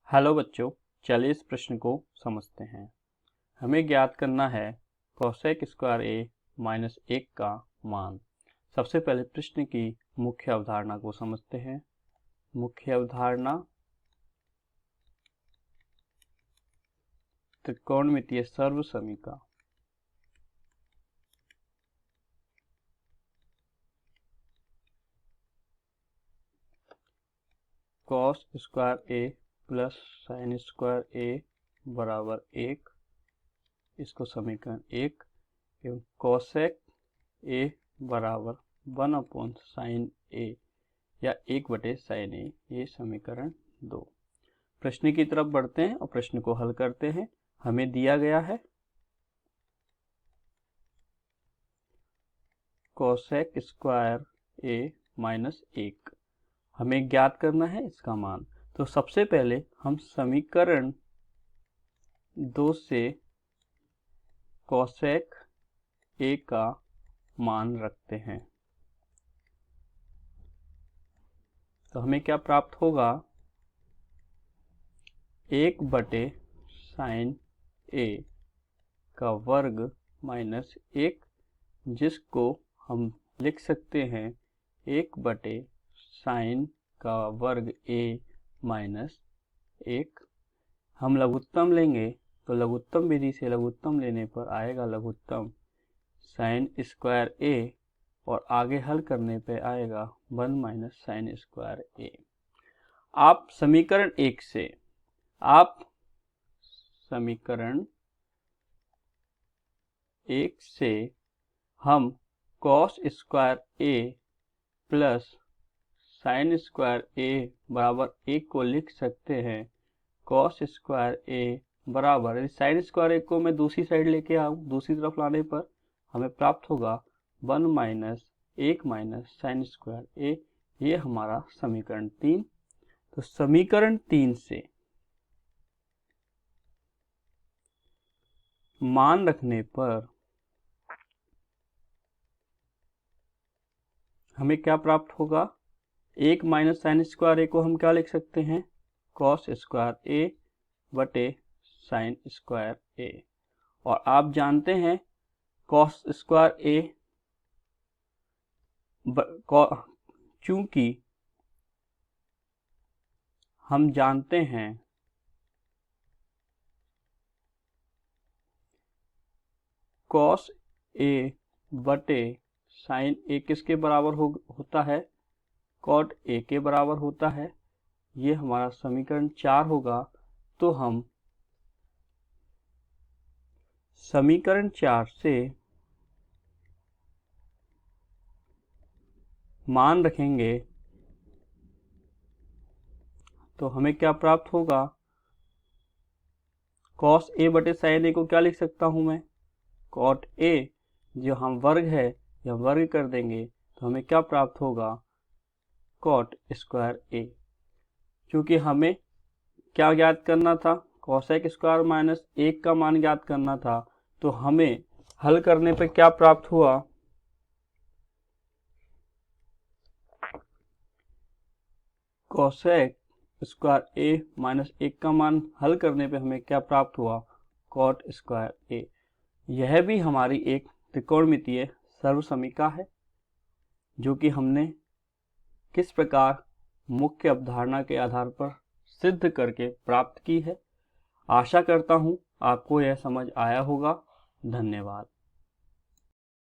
Hello बच्चों, चलिए इस प्रश्न को समझते हैं। हमें ज्ञात करना है कोसेक स्क्वायर ए माइनस 1 का मान। सबसे पहले प्रश्न की मुख्य अवधारणा को समझते हैं। मुख्य अवधारणा त्रिकोणमितीय सर्वसमीका। कॉस स्क्वायर ए प्लस साइन स्क्वायर ए बराबर 1, इसको समीकरण 1, एवं कोसेक ए बराबर 1/साइन ए या 1/साइन ए, ये समीकरण 2। प्रश्न की तरफ बढ़ते हैं और प्रश्न को हल करते हैं। हमें दिया गया है कोसेक स्क्वायर ए माइनस 1, हमें ज्ञात करना है इसका मान। तो सबसे पहले हम समीकरण 2 से कोसेक ए का मान रखते हैं। तो हमें क्या प्राप्त होगा, 1/साइन ए का वर्ग माइनस 1, जिसको हम लिख सकते हैं 1/साइन का वर्ग ए माइनस 1। हम लघुत्तम लेंगे तो लघुत्तम विधि से लघुत्तम लेने पर आएगा लघुत्तम साइन स्क्वायर ए, और आगे हल करने पे आएगा 1 - साइन स्क्वायर ए। आप समीकरण 1 से हम कॉस स्क्वायर ए प्लस साइन स्क्वायर ए बराबर 1 को लिख सकते हैं। कॉस स्क्वायर ए बराबर, यदि साइन स्क्वायर ए को मैं दूसरी साइड लेके आऊँ, दूसरी तरफ लाने पर हमें प्राप्त होगा 1 - 1 - साइन स्क्वायर ए। ये हमारा समीकरण 3। तो समीकरण 3 से मान रखने पर हमें क्या प्राप्त होगा, 1 - साइन स्क्वायर ए को हम क्या लिख सकते हैं, कॉस स्क्वायर ए बटे साइन स्क्वायर ए। और आप जानते हैं कॉस स्क्वायर ए, चूंकि हम जानते हैं कॉस ए बटे साइन ए किसके बराबर होता है, कॉट ए के बराबर होता है। ये हमारा समीकरण 4 होगा। तो हम समीकरण 4 से मान रखेंगे तो हमें क्या प्राप्त होगा, कॉस ए बटे साइन ए को क्या लिख सकता हूं मैं, कॉट ए, जो हम वर्ग है या वर्ग कर देंगे तो हमें क्या प्राप्त होगा, कॉट स्क्वायर ए। क्योंकि हमें क्या ज्ञात करना था, कोसेक स्क्वायर माइनस 1 का मान ज्ञात करना था। तो हमें हल करने पे क्या प्राप्त हुआ, कोसेक स्क्वायर ए माइनस 1 का मान हल करने पे हमें क्या प्राप्त हुआ, कॉट स्क्वायर ए। यह भी हमारी एक त्रिकोणमितीय सर्वसमीका है, जो कि हमने किस प्रकार मुख्य अवधारणा के आधार पर सिद्ध करके प्राप्त की है। आशा करता हूं आपको यह समझ आया होगा। धन्यवाद।